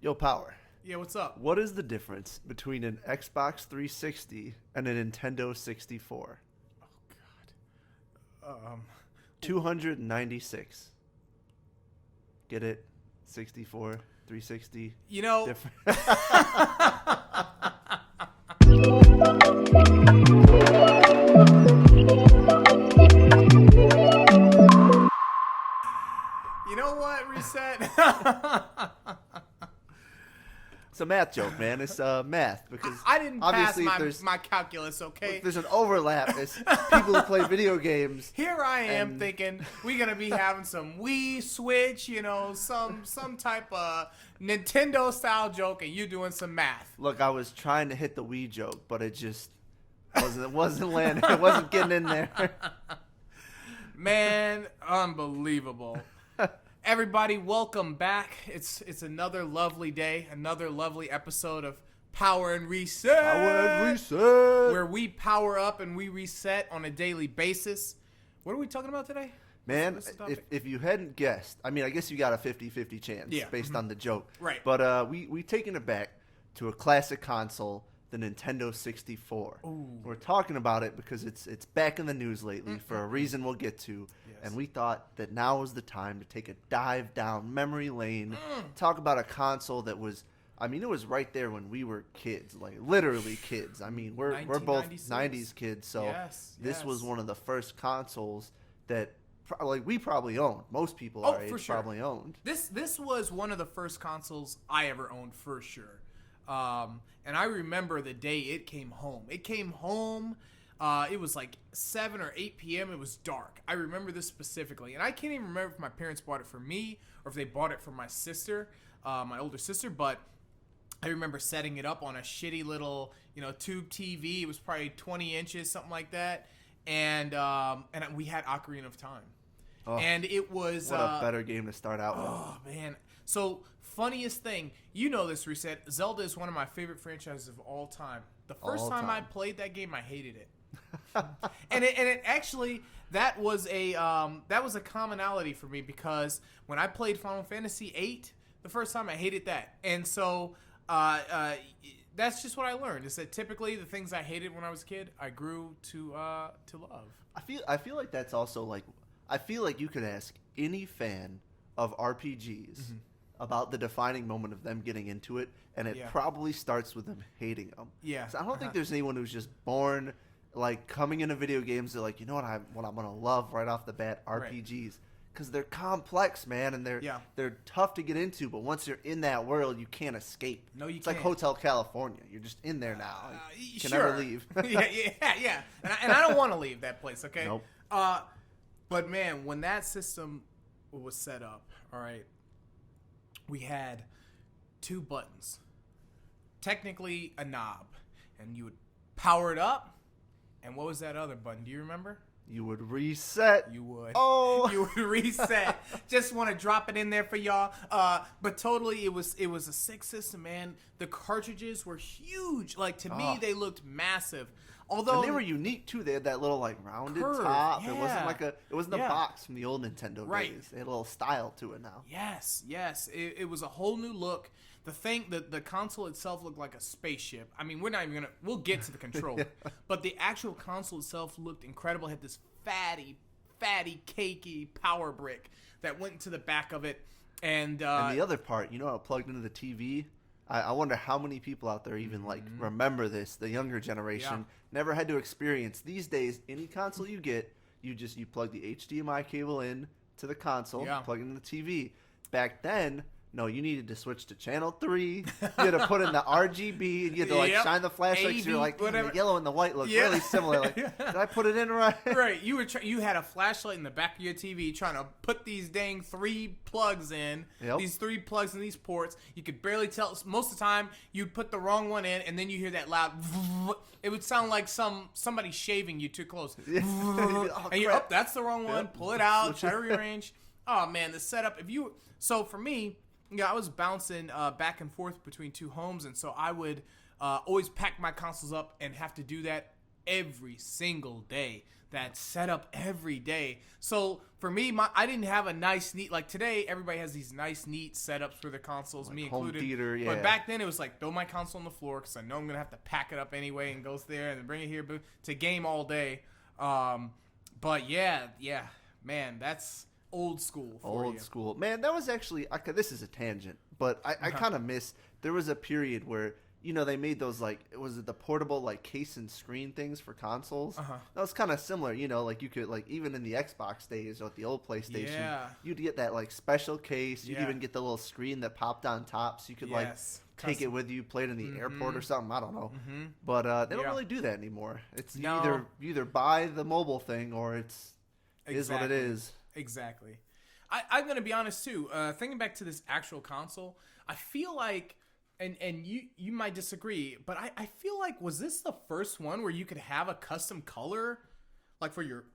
Yo, Power. Yeah, what's up? What is the difference between an Xbox 360 and a Nintendo 64? Oh God. 296. Get it? 64, 360. You know. Different. You know what? Reset. It's a math joke, man. It's math because I didn't pass obviously my calculus. Okay. there's an overlap. It's people who play video games. Here I am thinking we're gonna be having some Wii, Switch, some type of Nintendo style joke, and you doing some math. Look, I was trying to hit the Wii joke, but it just wasn't landing. It wasn't getting in there. Man, unbelievable. Everybody, welcome back. It's another lovely day, another lovely episode of Power and Reset. Power and Reset. Where we power up and we reset on a daily basis. What are we talking about today? Man, What's the topic? if you hadn't guessed, I mean, I guess you got a 50-50 chance based on the joke. Right. But we taking it back to a classic console, the Nintendo 64. Ooh. We're talking about it because it's back in the news lately for a reason we'll get to. Yes. And we thought that now was the time to take a dive down memory lane, talk about a console that was, I mean, it was right there when we were kids, like literally kids. I mean, we're both 90s kids, so this was one of the first consoles that we probably owned. Most people our age probably owned. This was one of the first consoles I ever owned for sure. And I remember the day it came home. It came home. It was like 7 or 8 p.m. It was dark. I remember this specifically. And I can't even remember if my parents bought it for me or if they bought it for my sister, my older sister. But I remember setting it up on a shitty little, tube TV. It was probably 20 inches, something like that. And we had Ocarina of Time. Oh, and it was... What a better game to start out with. Oh, man. So, funniest thing, you know this, Reset. Zelda is one of my favorite franchises of all time. The first time I played that game, I hated it. and it actually, that was a commonality for me because when I played Final Fantasy VIII, the first time I hated that. And so, that's just what I learned, is that typically the things I hated when I was a kid, I grew to love. I feel like that's also like, I feel like you could ask any fan of RPGs about the defining moment of them getting into it, and it probably starts with them hating them. Yeah. So I don't think there's anyone who's just born like coming into video games. They're like, you know what I'm gonna love right off the bat, RPGs, because they're complex, man, and they're tough to get into. But once you're in that world, you can't escape. No, you can't. It's like Hotel California. You're just in there now. You can never leave. yeah. And I don't want to leave that place. Okay. Nope. But man, when that system was set up, all right, we had 2 buttons, technically a knob, and you would power it up. And what was that other button? Do you remember? You would reset. You would. Oh. You would reset. Just want to drop it in there for y'all. But totally, it was a sick system, man. The cartridges were huge. Like, to me, they looked massive. Although, and they were unique too. They had that little like rounded curve, top. yeah. It wasn't like it wasn't a box from the old Nintendo days. They had a little style to it now. Yes. It was a whole new look. The console itself looked like a spaceship. I mean, we'll get to the controller, but the actual console itself looked incredible. It had this fatty, cakey power brick that went into the back of it, and the other part, how it plugged into the TV. I wonder how many people out there even like remember this. The younger generation never had to experience. These days, any console you get, you plug the HDMI cable in to the console, plug it in the TV. Back then, no, you needed to switch to channel 3. You had to put in the RGB, and you had to shine the flashlight. So you're like, the yellow and the white look really similar. Like, did I put it in right? Right. You had a flashlight in the back of your TV trying to put these dang 3 plugs in. Yep. These 3 plugs in these ports. You could barely tell. Most of the time, you'd put the wrong one in, and then you hear that loud. It would sound like somebody shaving you too close. And you're up. That's the wrong one. Pull it out. Try to rearrange. Oh man, the setup. So for me. Yeah, I was bouncing back and forth between 2 homes, and so I would always pack my consoles up and have to do that every single day. That setup every day. So for me, I didn't have a nice, neat, like today, everybody has these nice, neat setups for their consoles, like me home included. Theater, yeah. But back then, it was like, throw my console on the floor because I know I'm going to have to pack it up anyway and go there and then bring it here to game all day. But yeah, man, that's old school for you. Old school. Man, that was actually, this is a tangent, but I kind of miss, there was a period where, you know, they made those, like, was it the portable, like, case and screen things for consoles? That was kind of similar, you know, like, you could, like, even in the Xbox days or the old PlayStation, you'd get that, like, special case. You'd even get the little screen that popped on top, so you could, like, take it with you, play it in the airport or something. I don't know. But they don't really do that anymore. It's you either buy the mobile thing or is what it is. Exactly. I'm going to be honest, too. Thinking back to this actual console, I feel like, and you might disagree, but I feel like, was this the first one where you could have a custom color, like for your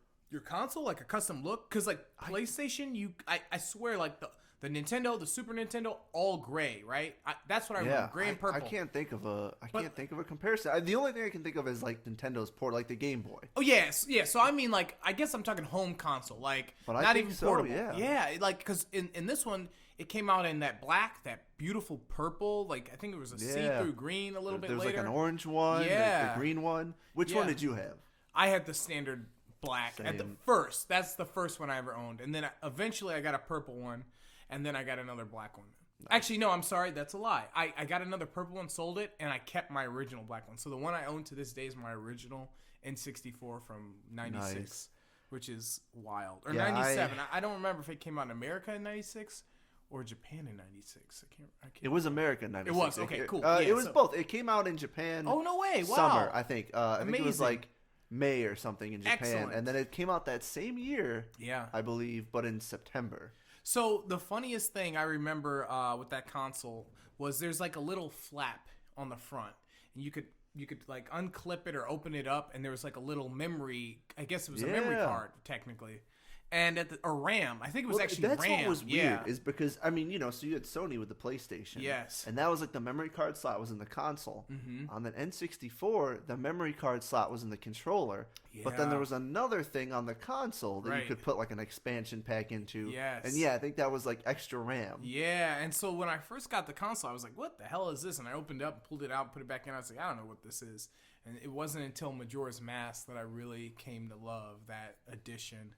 console, like a custom look? Because like PlayStation, I swear, like the Nintendo, the Super Nintendo, all gray, right? That's what I remember, gray and purple. I can't think of a comparison. The only thing I can think of is like Nintendo's port, like the Game Boy. Oh yes, yeah. So I mean, like, I guess I'm talking home console, like, but not even portable. Yeah, like, because in this one, it came out in that black, that beautiful purple, like, I think it was a see-through green a little bit later. There's like an orange one, the green one. Which one did you have? I had the standard black at the first. That's the first one I ever owned. And then eventually I got a purple one, and then I got another black one. Nice. Actually, no, I'm sorry. That's a lie. I got another purple one, sold it, and I kept my original black one. So the one I own to this day is my original N64 from 96, nice. Which is wild. Or 97. I don't remember if it came out in America in 96. Or Japan in 96. I can't. It was America in 96. It was, okay, cool. It was both. It came out in Japan. Oh, no way. Wow. Summer, I think. I think it was like May or something in Japan. Excellent. And then it came out that same year, I believe, but in September. So the funniest thing I remember with that console was there's like a little flap on the front. And you could like unclip it or open it up, and there was like a little memory. I guess it was a memory card, technically. And or RAM. I think it was actually RAM. That's what was weird, is because, I mean, you know, so you had Sony with the PlayStation. Yes. And that was like the memory card slot was in the console. On the N64, the memory card slot was in the controller. Yeah. But then there was another thing on the console that you could put like an expansion pack into. Yes. And I think that was like extra RAM. Yeah. And so when I first got the console, I was like, what the hell is this? And I opened it up, pulled it out, put it back in. I was like, I don't know what this is. And it wasn't until Majora's Mask that I really came to love that addition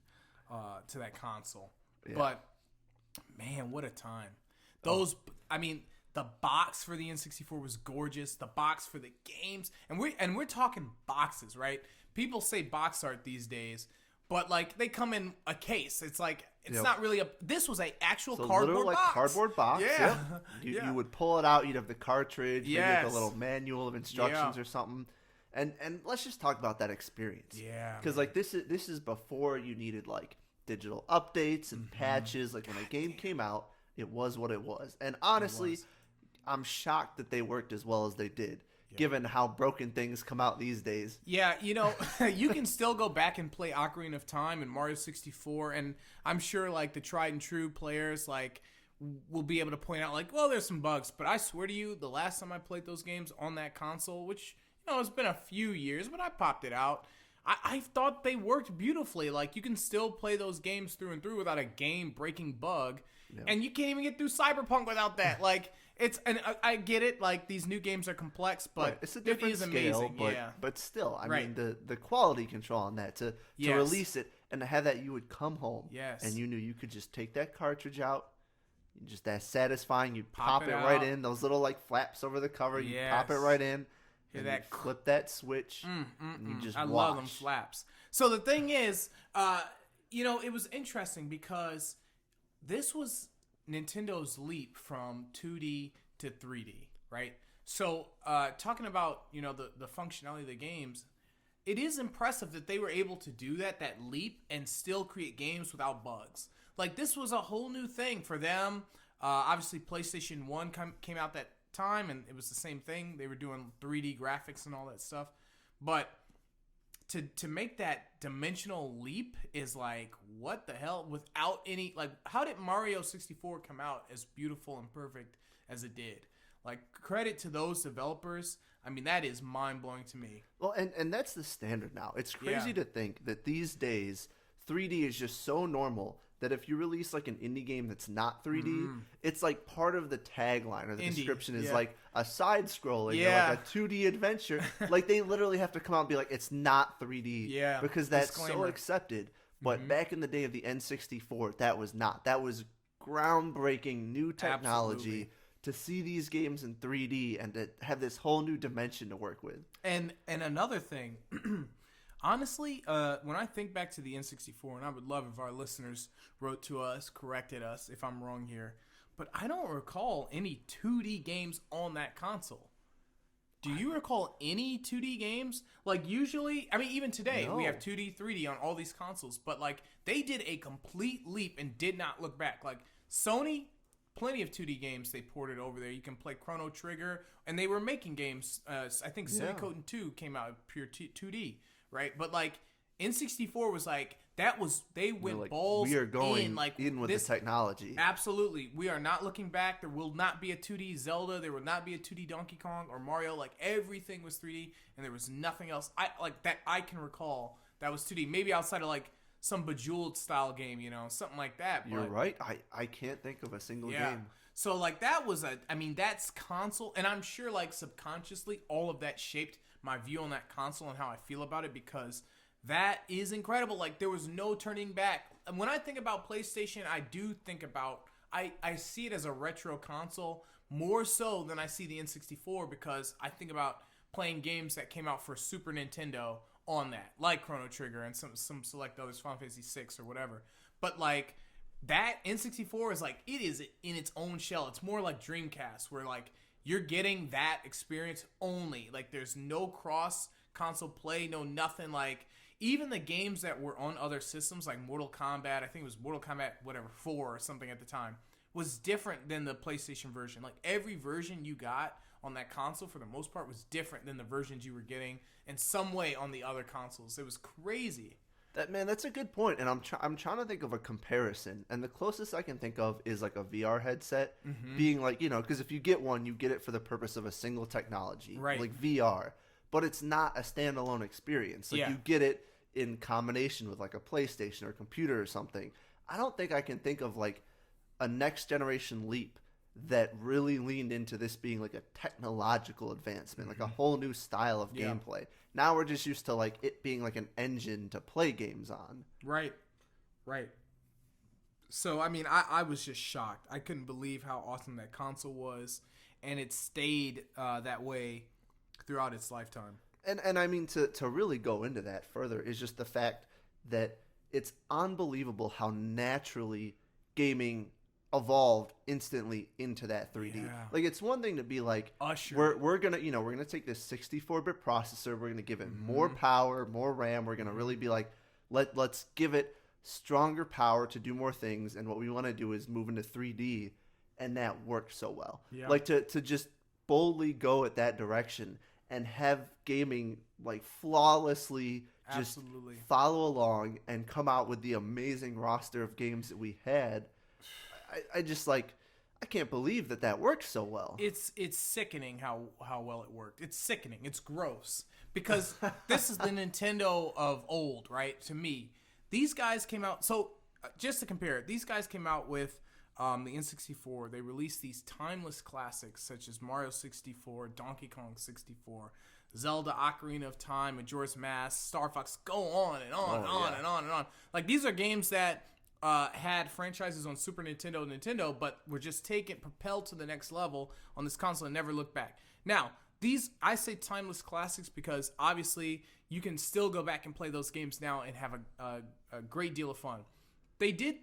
to that console. But man, what a time. I mean, the box for the N64 was gorgeous. The box for the games, and we're talking boxes, right? People say box art these days, but like they come in a case. It's like it's not really this was a actual cardboard box. Like cardboard box. Yeah. You would pull it out, you'd have the cartridge, maybe like a little manual of instructions or something. And let's just talk about that experience. Yeah. Because like this is before you needed like digital updates and patches. Like when a game came out, it was what it was. And honestly, I'm shocked that they worked as well as they did, given how broken things come out these days. Yeah, you know, you can still go back and play Ocarina of Time and Mario 64, and I'm sure like the tried and true players like will be able to point out like, well, there's some bugs, but I swear to you, the last time I played those games on that console, which it's been a few years, but I popped it out. I thought they worked beautifully. Like, you can still play those games through and through without a game-breaking bug. Yeah. And you can't even get through Cyberpunk without that. Like, and I get it. Like, these new games are complex, but it's a different scale. But still, I mean, the quality control on that, to release it and to have that you would come home. Yes. And you knew you could just take that cartridge out. Just that satisfying. You'd pop it right in. Those little, like, flaps over the cover. You pop it right in. Hear that? Flip that switch. And you just watch. Love them flaps. So the thing is, it was interesting because this was Nintendo's leap from 2D to 3D, right? So talking about the functionality of the games, it is impressive that they were able to do that leap and still create games without bugs. Like, this was a whole new thing for them. Obviously, PlayStation 1 came out that time, and it was the same thing. They were doing 3D graphics and all that stuff, but to make that dimensional leap is like, what the hell? Without any, like, how did Mario 64 come out as beautiful and perfect as it did? Like, credit to those developers. I mean, that is mind-blowing to me. Well, and that's the standard now. It's crazy Yeah. to think that these days 3D is just so normal that if you release like an indie game that's not 3D, it's like part of the tagline or the Indie, description is yeah. like a side-scrolling Yeah. or like a 2D adventure. Like they literally have to come out and be like, it's not 3D, Yeah, because that's so disclaimer. accepted. But back in the day of the N64, that was not. That was groundbreaking new technology. Absolutely. To see these games in 3D and to have this whole new dimension to work with. And another thing, honestly, when I think back to the N64, and I would love if our listeners wrote to us, corrected us if I'm wrong here, but I don't recall any 2D games on that console. Do you recall any 2D games? Like usually, I mean, even today, we No. have 2D, 3D on all these consoles, but like they did a complete leap and did not look back. Like Sony, plenty of 2D games they ported over there. You can play Chrono Trigger, and they were making games. I think Yeah. Suikoden 2 came out pure 2D, right? But like N64 was like that was they We're went like, balls we are going in like in with this. the technology. Absolutely, we are not looking back. There will not be a 2D Zelda. There will not be a 2D Donkey Kong or Mario. Like everything was 3D, and there was nothing else I can recall that was 2D. Maybe outside of like some Bejeweled style game, something like that. You're but, right. I can't think of a single game. So like that was that's console, and I'm sure like subconsciously all of that shaped my view on that console and how I feel about it, because that is incredible. Like there was no turning back. And when I think about PlayStation, I do think about I see it as a retro console more so than I see the N64, because I think about playing games that came out for Super Nintendo on that, like Chrono Trigger and some select others, Final Fantasy 6 or whatever. But like that N64 is like, it is in its own shell. It's more like Dreamcast, where like you're getting that experience only. Like there's no cross console play, no nothing. Like even the games that were on other systems, like Mortal Kombat, I think it was Mortal Kombat 4 or something at the time, was different than the PlayStation version. Like every version you got on that console for the most part was different than the versions you were getting in some way on the other consoles. It was crazy. That's a good point, and I'm trying to think of a comparison, and the closest I can think of is like a VR headset, being like, because if you get one, you get it for the purpose of a single technology, Right. like VR, but it's not a standalone experience. Like Yeah. you get it in combination with like a PlayStation or a computer or something. I don't think I can think of like a next generation leap that really leaned into this being like a technological advancement, like a whole new style of Yeah. gameplay. Now we're just used to like it being like an engine to play games on. Right. So, I mean, I was just shocked. I couldn't believe how awesome that console was, and it stayed that way throughout its lifetime. And I mean, to really go into that further is just the fact that it's unbelievable how naturally gaming evolved instantly into that 3D. Yeah. Like it's one thing to be like, Usher. we're gonna take this 64-bit processor, we're gonna give it more power, more RAM. We're gonna really be like, let's give it stronger power to do more things. And what we want to do is move into 3D, and that worked so well. Yeah. Like to just boldly go at that direction and have gaming like flawlessly just Absolutely. follow along and come out with the amazing roster of games that we had. I just like, I can't believe that worked so well. It's sickening how well it worked. It's sickening. It's gross. Because this is the Nintendo of old, right? To me. These guys came out... So, just to compare it, these guys came out with the N64. They released these timeless classics such as Mario 64, Donkey Kong 64, Zelda Ocarina of Time, Majora's Mask, Star Fox, go on and on and on and on and on. Like, these are games that had franchises on Super Nintendo, but were just propelled to the next level on this console and never looked back. Now, I say timeless classics because obviously you can still go back and play those games now and have a great deal of fun. They did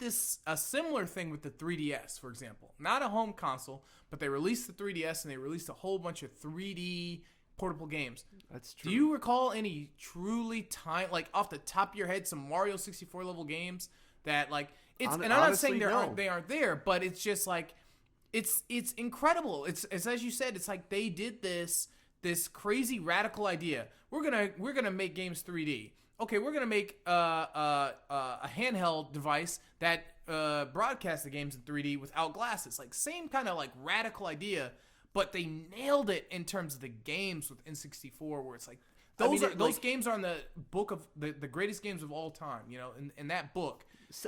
a similar thing with the 3DS, for example. Not a home console, but they released the 3DS and they released a whole bunch of 3D portable games. That's true. Do you recall any truly like off the top of your head, some Mario 64 level games that like it's? And I'm not saying they aren't there, but it's just like it's incredible. It's as you said, it's like they did this crazy radical idea. We're gonna make games 3D. Okay, we're gonna make a handheld device that broadcasts the games in 3D without glasses. Like same kind of like radical idea, but they nailed it in terms of the games with N64, where it's like those games are in the book of the greatest games of all time. You know, in that book.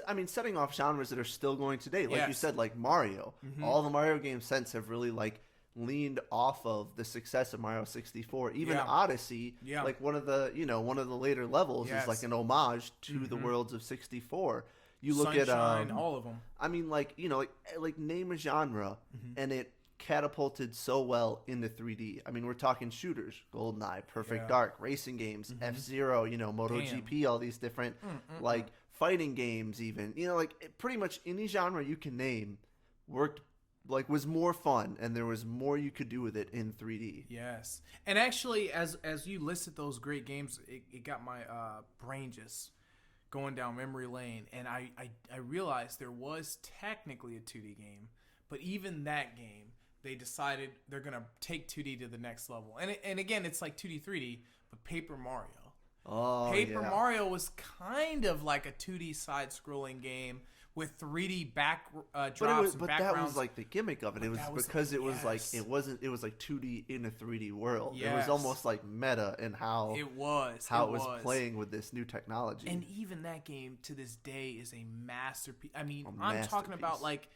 I mean, setting off genres that are still going today, like you Yes. said, like Mario. All the Mario games since have really like leaned off of the success of Mario 64. Even Odyssey, like one of the later levels is like an homage to the worlds of 64. You look Sunshine, at all of them. I mean, like name a genre, and it catapulted so well into 3D. I mean, we're talking shooters, GoldenEye, Perfect Dark, racing games, F-Zero, MotoGP, all these different like fighting games, even pretty much any genre you can name worked. Like was more fun, and there was more you could do with it in 3D. Yes, and actually, as you listed those great games, it got my brain just going down memory lane, and I realized there was technically a 2D game, but even that game, they decided they're gonna take 2D to the next level, and again, it's like 2D, 3D, but Paper Mario. Oh, Paper Mario was kind of like a 2D side-scrolling game with 3D drops and but backgrounds. that was like the gimmick of it. It was because it was like it was 2D in a 3D world. It was almost like meta in how it was playing with this new technology. And even that game to this day is a masterpiece. I mean, I'm talking about like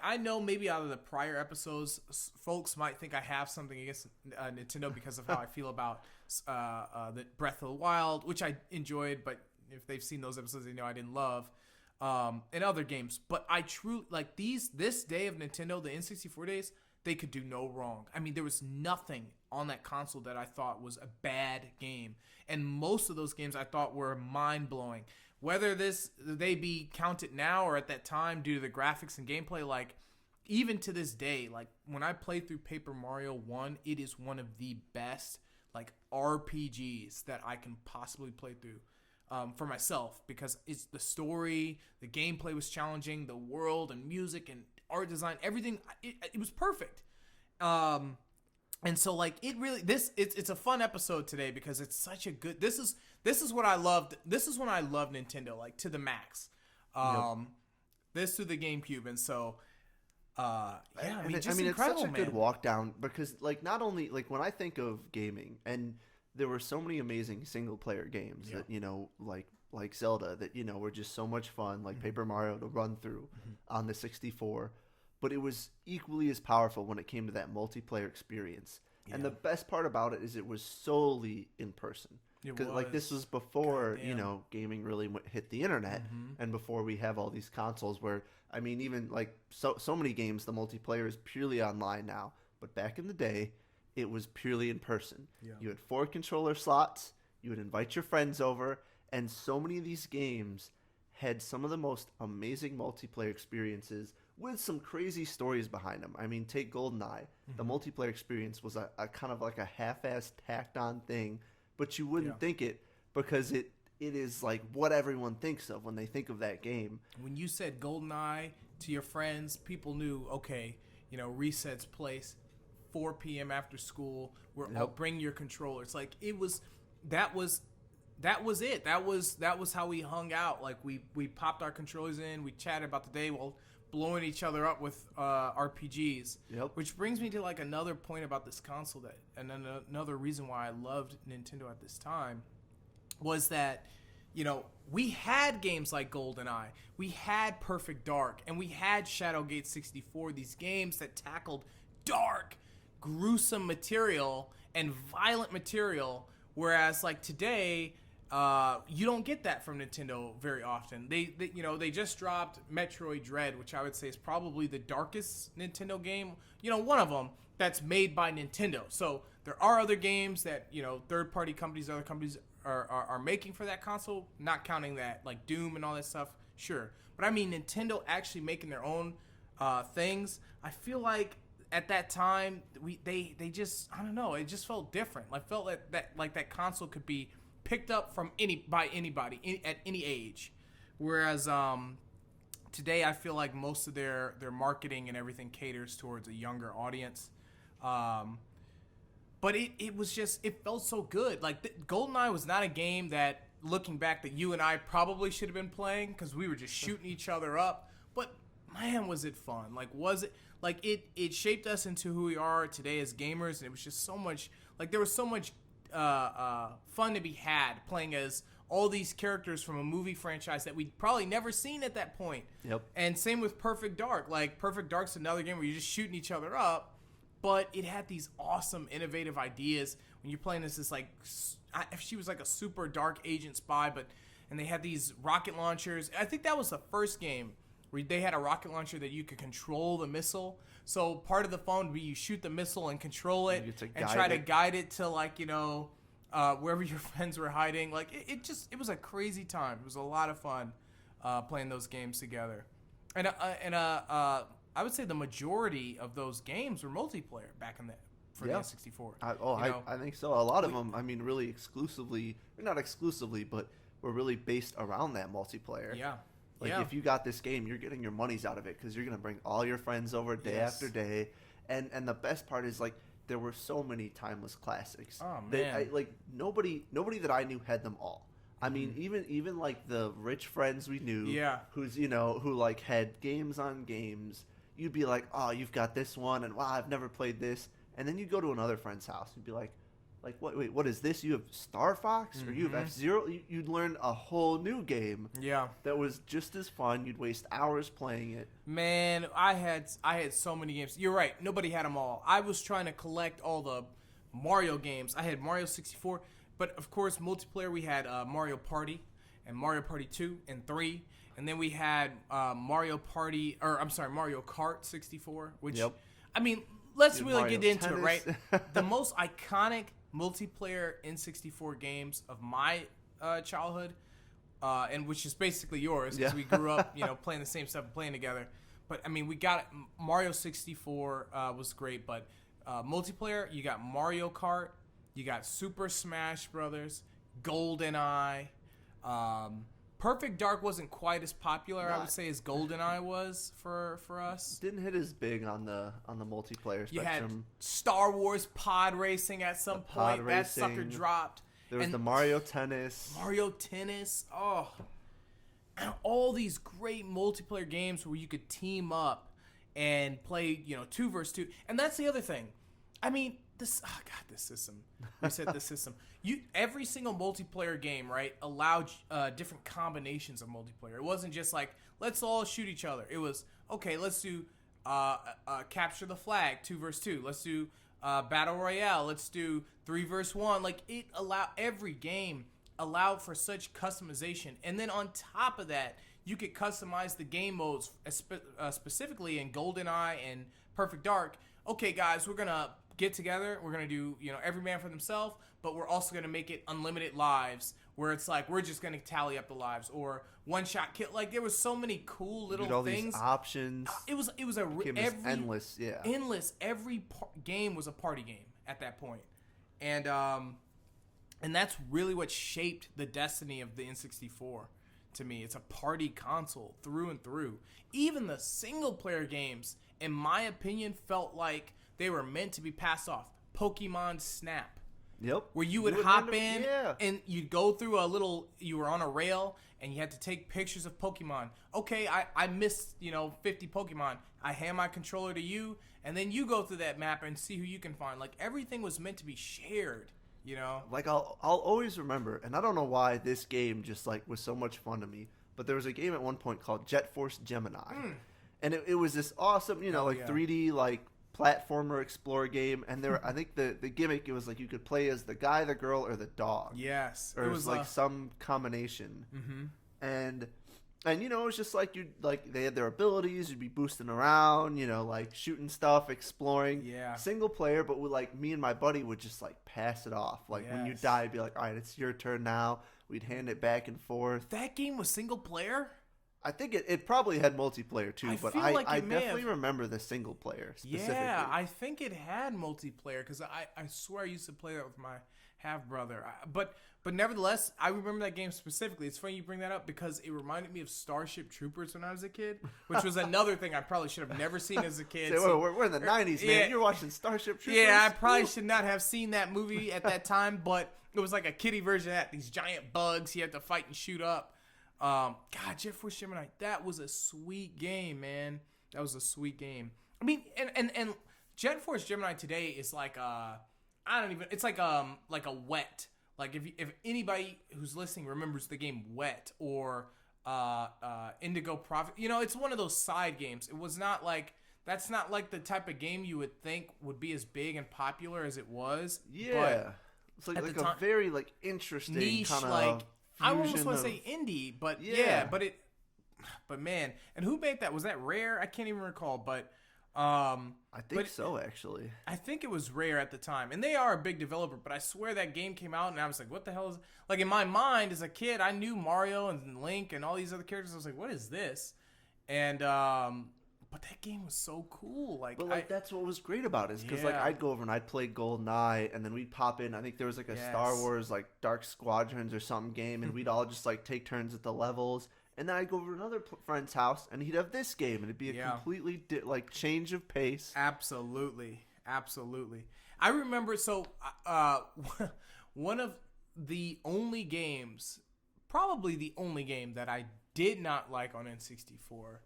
I know maybe out of the prior episodes, folks might think I have something against Nintendo because of how I feel about the Breath of the Wild, which I enjoyed, but if they've seen those episodes, they know I didn't love. And other games, but I truly like this day of Nintendo, the N64 days, they could do no wrong. I mean, there was nothing on that console that I thought was a bad game, and most of those games I thought were mind-blowing. Whether they be counted now or at that time due to the graphics and gameplay, like even to this day, like when I played through Paper Mario 1, it is one of the best like RPGs that I can possibly play through. For myself, because it's the story, the gameplay was challenging, the world and music and art design, everything, it was perfect. And so like it really it's a fun episode today because it's such a good. This is what I loved. This is when I loved Nintendo like to the max. This through the GameCube, and so I mean, it's incredible, such a good walk down because like not only like when I think of gaming, and there were so many amazing single player games that like Zelda that were just so much fun, like Paper Mario to run through on the 64, but it was equally as powerful when it came to that multiplayer experience. And the best part about it is it was solely in person. Because like this was before gaming really hit the internet, and before we have all these consoles where I mean even like so many games the multiplayer is purely online now, but back in the day it was purely in person. You had 4 controller slots, you would invite your friends over, and so many of these games had some of the most amazing multiplayer experiences with some crazy stories behind them. I mean, take GoldenEye. The multiplayer experience was a kind of like a half-assed tacked on thing, but you wouldn't think it because it is like what everyone thinks of when they think of that game. When you said GoldenEye to your friends, people knew, okay, Reset's place, 4 p.m. after school, bring your controller. It's like that was it. That was how we hung out. Like we popped our controllers in, we chatted about the day while blowing each other up with RPGs. Which brings me to like another point about this console and another reason why I loved Nintendo at this time was that we had games like GoldenEye, we had Perfect Dark, and we had Shadowgate 64. These games that tackled dark, gruesome material and violent material, whereas like today you don't get that from Nintendo very often. They just dropped Metroid Dread, which I would say is probably the darkest Nintendo game, one of them that's made by Nintendo. So there are other games that third party companies, other companies are making for that console, not counting that like Doom and all that stuff, sure, but I mean Nintendo actually making their own things. I feel like at that time, they just, I don't know, it just felt different. I felt that console could be picked up by anybody at any age, whereas today I feel like most of their marketing and everything caters towards a younger audience. But it felt so good. Like GoldenEye was not a game that, looking back, that you and I probably should have been playing because we were just shooting each other up. But man, was it fun. Like, was it, like, it shaped us into who we are today as gamers, and it was just so much, like, there was so much fun to be had playing as all these characters from a movie franchise that we'd probably never seen at that point. Yep. And same with Perfect Dark. Like, Perfect Dark's another game where you're just shooting each other up, but it had these awesome, innovative ideas when you're playing this like, she was like a super dark agent spy, and they had these rocket launchers. I think that was the first game where they had a rocket launcher that you could control the missile. So part of the fun would be you shoot the missile and control it and try to guide it to, like, wherever your friends were hiding. Like, it was a crazy time. It was a lot of fun playing those games together. And I would say the majority of those games were multiplayer back in the N64. I think so. A lot of them, I mean, really exclusively, or not exclusively, but were really based around that multiplayer. Yeah. Like, if you got this game, you're getting your money's out of it because you're going to bring all your friends over day after day. And the best part is, like, there were so many timeless classics. Oh, man. Nobody that I knew had them all. I mean, even like the rich friends we knew, who like had games on games, you'd be like, oh, you've got this one, and wow, I've never played this. And then you go to another friend's house and be like, wait, what is this? You have Star Fox or you have F-Zero? You'd learn a whole new game. Yeah. That was just as fun. You'd waste hours playing it. Man, I had so many games. You're right. Nobody had them all. I was trying to collect all the Mario games. I had Mario 64, but of course, multiplayer, we had Mario Party and Mario Party 2 and 3. And then we had Mario Kart 64, which, I mean, let's really Mario get into Tennis. it, right? The most iconic multiplayer N64 games of my childhood, and which is basically yours because we grew up, playing the same stuff and playing together. But I mean, we got Mario 64 was great, but multiplayer, you got Mario Kart, you got Super Smash Brothers, GoldenEye. Perfect Dark wasn't quite as popular, I would say, as GoldenEye was for us. Didn't hit as big on the multiplayer spectrum. You had Star Wars pod racing at some point. That sucker dropped. There was the Mario Tennis. Oh. And all these great multiplayer games where you could team up and play, 2 versus 2. And that's the other thing. I mean, this system. We said this system. Every single multiplayer game, right, allowed different combinations of multiplayer. It wasn't just like, let's all shoot each other. It was, okay, let's do capture the flag, 2 versus 2. Let's do battle royale. Let's do 3 versus 1. Like, every game allowed for such customization. And then on top of that, you could customize the game modes, specifically in GoldenEye and Perfect Dark. Okay, guys, we're going to get together. We're going to do, every man for themselves, but we're also going to make it unlimited lives where it's like, we're just going to tally up the lives or one-shot kill. Like, there was so many cool little all things. These options. It was endless, yeah. Endless. Every game was a party game at that point. And that's really what shaped the destiny of the N64 to me. It's a party console through and through. Even the single-player games, in my opinion, felt like they were meant to be passed off. Pokemon Snap. Yep. Where you would hop in and you'd go through you were on a rail and you had to take pictures of Pokemon. Okay, I missed, 50 Pokemon. I hand my controller to you and then you go through that map and see who you can find. Like, everything was meant to be shared, Like, I'll always remember, and I don't know why this game just, like, was so much fun to me, but there was a game at one point called Jet Force Gemini. And it was this awesome, 3D, like, platformer explorer game, and there I think the gimmick, it was like you could play as the guy, the girl, or the dog. Yes. Or it was like some combination. And it was just like they had their abilities, you'd be boosting around, like shooting stuff, exploring. Yeah. Single player, but with like me and my buddy would just like pass it off. Like when you die, it'd be like, all right, it's your turn now. We'd hand it back and forth. That game was single player? I think it probably had multiplayer too, but I definitely remember the single player specifically. Yeah, I think it had multiplayer because I swear I used to play that with my half brother. But nevertheless, I remember that game specifically. It's funny you bring that up because it reminded me of Starship Troopers when I was a kid, which was another thing I probably should have never seen as a kid. We're in the 90s, man. You're watching Starship Troopers? Yeah, I probably should not have seen that movie at that time, but it was like a kiddie version of that. These giant bugs you have to fight and shoot up. God, Jet Force Gemini, that was a sweet game, man. That was a sweet game. I mean, and Jet Force Gemini today is like it's like a Wet. Like if anybody who's listening remembers the game Wet or Indigo Prophet, it's one of those side games. It was not like that's not like the type of game you would think would be as big and popular as it was. Yeah, it's like a very like interesting niche, kind of like I almost want to say indie, but but man, and who made that? Was that Rare? I can't even recall, but I think so, actually. I think it was Rare at the time, and they are a big developer. But I swear that game came out, and I was like, "What the hell is?" Like in my mind as a kid, I knew Mario and Link and all these other characters. I was like, "What is this?" And but that game was so cool. That's what was great about it, is because I'd go over and I'd play GoldenEye, and then we'd pop in. I think there was like a Star Wars like Dark Squadrons or something game, and we'd all just like take turns at the levels. And then I'd go over to another friend's house, and he'd have this game, and it'd be a completely change of pace. Absolutely. I remember, one of the only games, probably the only game that I did not like on N64,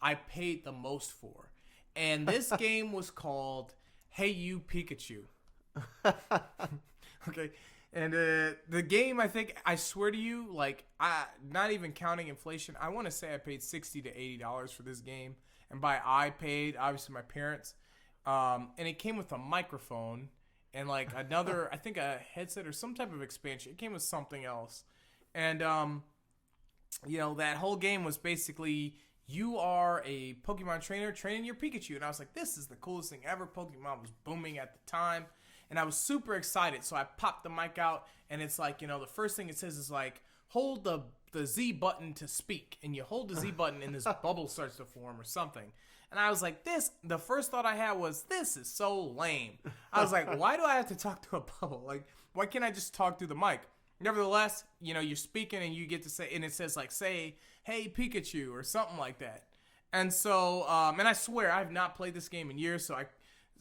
I paid the most for. And this game was called Hey You Pikachu. Okay. And the game, I swear to you, not even counting inflation, I want to say I paid $60 to $80 for this game. And by I paid, obviously my parents. And it came with a microphone and another, I think a headset or some type of expansion. It came with something else. And, that whole game was basically, you are a Pokemon trainer training your Pikachu. And I was like, this is the coolest thing ever. Pokemon was booming at the time. And I was super excited, so I popped the mic out, and it's like, the first thing it says is hold the Z button to speak, and you hold the Z button, and this bubble starts to form or something. And I was like, the first thought I had was, this is so lame. I was like, why do I have to talk to a bubble? Why can't I just talk through the mic? Nevertheless, you're speaking, and you get to say, and it says say, hey Pikachu, or something like that. And so, and I swear, I have not played this game in years,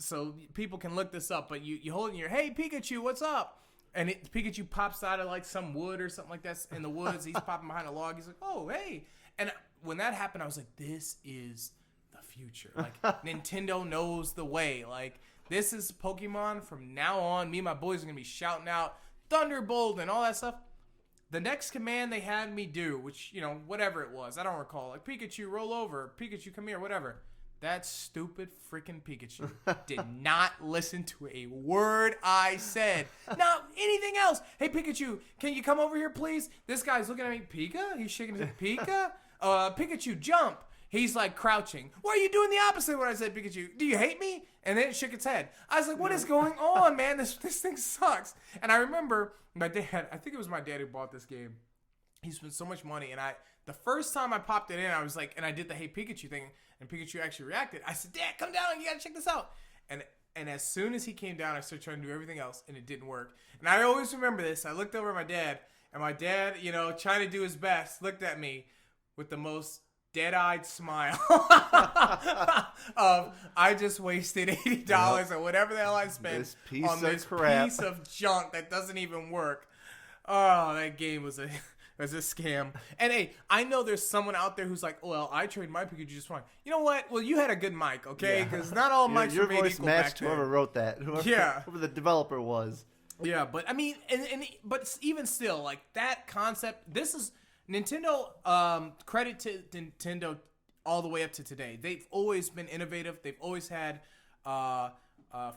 so people can look this up, but you hold it in your, hey, Pikachu, what's up? And Pikachu pops out of some wood or something like that in the woods. He's popping behind a log. He's like, oh, hey. And when that happened, I was like, this is the future. Nintendo knows the way. This is Pokemon from now on. Me and my boys are going to be shouting out Thunderbolt and all that stuff. The next command they had me do, which, whatever it was, I don't recall. Pikachu, roll over. Pikachu, come here, whatever. That stupid freaking Pikachu did not listen to a word I said. Not anything else. Hey, Pikachu, can you come over here, please? This guy's looking at me. Pika? He's shaking his head. Pika? Pikachu, jump. He's crouching. Why are you doing the opposite of what I said, Pikachu? Do you hate me? And then it shook its head. I was like, what is going on, man? This thing sucks. And I remember my dad, I think it was my dad who bought this game. He spent so much money, and the first time I popped it in, I was like, and I did the hey Pikachu thing, and Pikachu actually reacted. I said, Dad, come down, you gotta check this out. And as soon as he came down, I started trying to do everything else, and it didn't work. And I always remember this. I looked over at my dad, and my dad, trying to do his best, looked at me with the most dead-eyed smile of, I just wasted $80 or whatever the hell I spent on this piece of junk that doesn't even work. Oh, that game was a scam. And hey, I know there's someone out there who's like, well, I trained my Pikachu just fine. You know what? Well, you had a good mic, okay? Because not all mics were made equal back then. Whoever wrote that. Whoever the developer was. Yeah, but I mean, but even still, that concept, this is Nintendo, credit to Nintendo all the way up to today. They've always been innovative. They've always had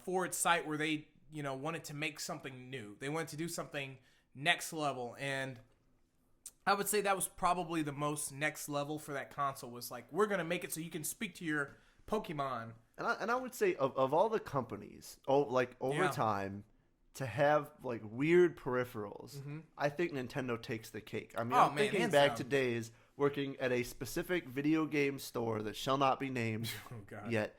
forward sight where they, wanted to make something new. They wanted to do something next level, and I would say that was probably the most next level for that console, was we're going to make it so you can speak to your Pokemon. And I would say of all the companies, over time, to have weird peripherals, I think Nintendo takes the cake. I mean, I'm thinking back to days working at a specific video game store that shall not be named yet.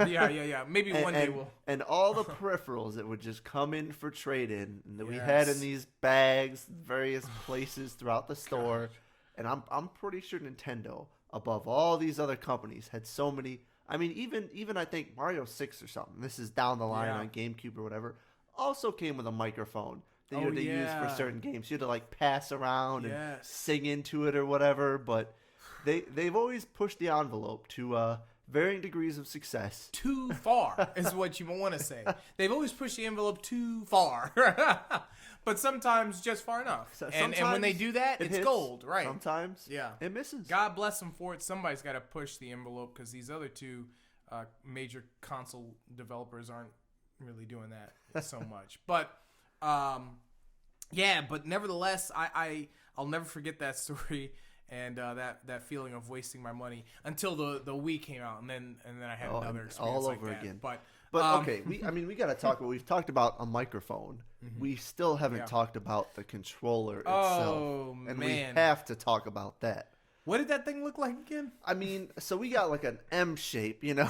Yeah. Maybe one day we'll. And all the peripherals that would just come in for trade-in, and that we had in these bags, various places throughout the store. And I'm pretty sure Nintendo, above all these other companies, had so many. I mean, even I think Mario 6 or something. This is down the line on GameCube or whatever. Also came with a microphone that you had to use for certain games. You had to like pass around and sing into it or whatever. But they've always pushed the envelope to varying degrees of success. Too far is what you want to say. They've always pushed the envelope too far. But sometimes just far enough. And when they do that, it's gold, right? Sometimes it misses. God bless them for it. Somebody's got to push the envelope because these other two major console developers aren't really doing that so much. But but nevertheless, I'll never forget that story and that feeling of wasting my money until the Wii came out, and then I had another experience all like over that. again. But okay, we got to talk about. We've talked about a microphone. Mm-hmm. We still haven't talked about the controller itself, and we have to talk about that. What did that thing look like again? I mean, so we got like an M shape, you know.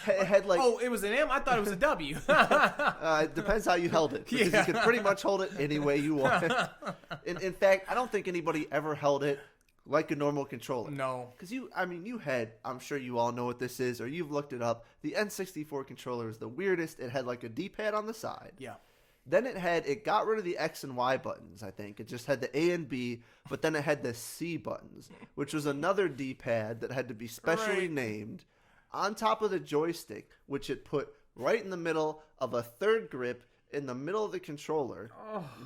It had like it was an M. I thought it was a W. It depends how you held it, because you could pretty much hold it any way you want. In fact, I don't think anybody ever held it like a normal controller. No. Because I'm sure you all know what this is, or you've looked it up. The N64 controller is the weirdest. It had like a D-pad on the side. Yeah. Then it got rid of the X and Y buttons, I think. It just had the A and B, but then it had the C buttons, which was another D-pad that had to be specially named on top of the joystick, which it put right in the middle of a third grip in the middle of the controller,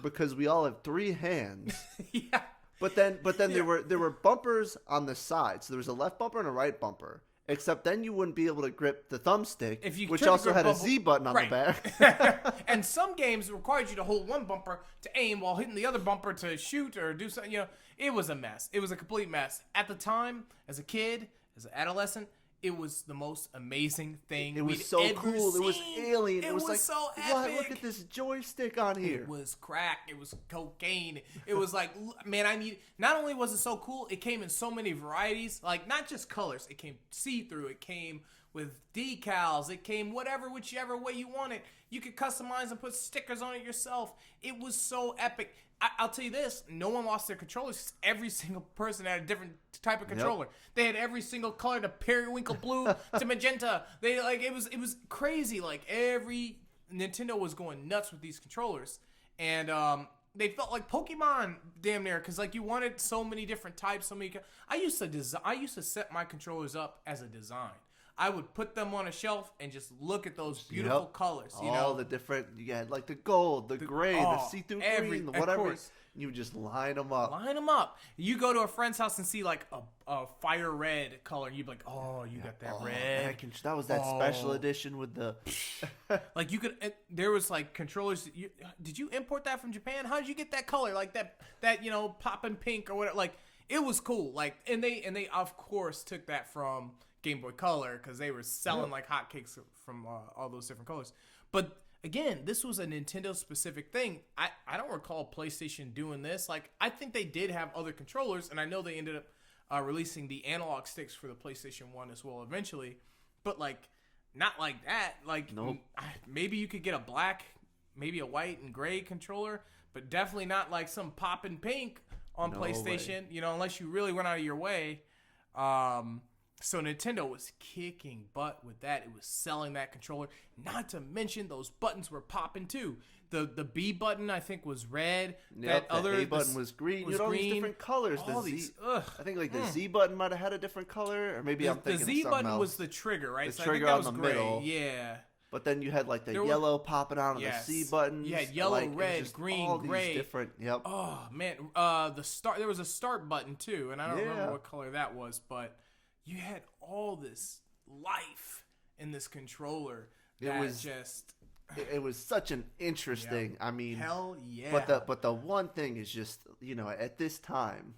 because we all have 3 hands. Yeah. But then there were bumpers on the side. So there was a left bumper and a right bumper. Except then you wouldn't be able to grip the thumbstick, which also had a Z button on the back. And some games required you to hold one bumper to aim while hitting the other bumper to shoot or do something. You know, it was a mess. It was a complete mess. At the time, as a kid, as an adolescent, it was the most amazing thing. It was so cool. Seen. It was alien. It was like, so epic. What? Look at this joystick on here. It was crack. It was cocaine. It was like, man, not only was it so cool, it came in so many varieties. Like, not just colors. It came see-through. It came with decals. It came whichever way you want it. You could customize and put stickers on it yourself. It was so epic. I'll tell you this, no one lost their controllers. Every single person had a different type of controller. Yep. They had every single color, to periwinkle blue to magenta. It was crazy. Like, every Nintendo was going nuts with these controllers. And they felt like Pokemon damn near, because like you wanted so many different types, I used to set my controllers up as a design. I would put them on a shelf and just look at those beautiful colors. All the different, you had like the gold, the gray, the see-through green, the whatever. You would just line them up. You go to a friend's house and see like a fire red color. You'd be like, oh, you got that red. That was that special edition with the... Like you could, there was like controllers. Did you import that from Japan? How did you get that color? Like that popping pink or whatever. Like, it was cool. Like, and they of course took that from Game Boy Color, because they were selling like hotcakes from all those different colors. But again, this was a Nintendo specific thing. I don't recall PlayStation doing this. Like, I think they did have other controllers, and I know they ended up releasing the analog sticks for the PlayStation 1 as well eventually. But like, not like that. Like, nope. Maybe you could get a black, maybe a white and gray controller, but definitely not like some poppin' pink on PlayStation. Way. Unless you really went out of your way. So Nintendo was kicking butt with that. It was selling that controller. Not to mention those buttons were popping too. The B button, I think, was red. Yep, the A button was green. You had all these different colors. I think like the Z button might have had a different color, or maybe I'm thinking of something else. The Z button was the trigger, right? The trigger on the middle. Yeah. But then you had like the yellow popping out on the C buttons. You had yellow, red, green, all gray. These different. Yep. Oh man, there was a start button too, and I don't remember what color that was, but you had all this life in this controller. It was such an interesting. Yeah. I mean, hell yeah. But the one thing is just, at this time,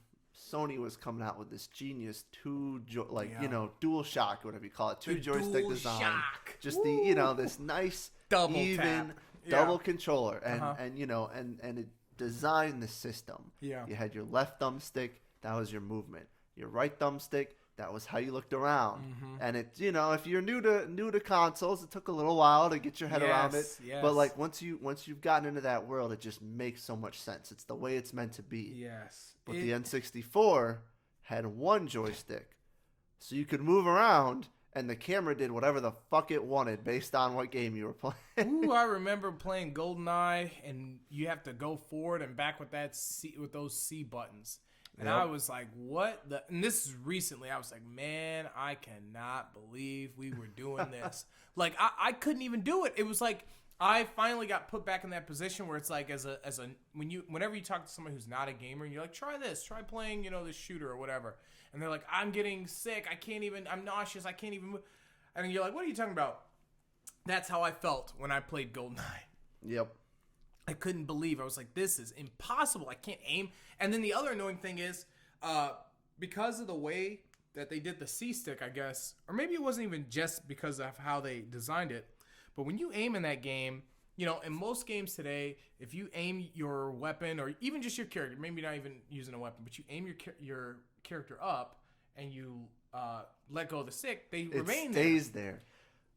Sony was coming out with this genius dual shock, whatever you call it, two joystick design. Shock. Just this nice double controller, and it designed the system. Yeah. You had your left thumbstick, that was your movement. Your right thumbstick, that was how you looked around. Mm-hmm. And it, if you're new to consoles, it took a little while to get your head around it. Yes. But like once you've gotten into that world, it just makes so much sense. It's the way it's meant to be. Yes. But the N64 had one joystick, so you could move around and the camera did whatever the fuck it wanted based on what game you were playing. Ooh, I remember playing GoldenEye, and you have to go forward and back with with those C buttons. And I was like, what the... And this is recently. I was like, man, I cannot believe we were doing this. Like, I couldn't even do it. It was like... I finally got put back in that position where it's like whenever you talk to someone who's not a gamer and you're like, try playing, this shooter or whatever. And they're like, I'm getting sick. I'm nauseous. I can't even move. And you're like, what are you talking about? That's how I felt when I played GoldenEye. Yep. I couldn't believe. I was like, this is impossible. I can't aim. And then the other annoying thing is, because of the way that they did the C-stick, I guess, or maybe it wasn't even just because of how they designed it, but when you aim in that game, in most games today, if you aim your weapon or even just your character, maybe not even using a weapon, but you aim your character up and you let go of the stick, they remain there. It stays there.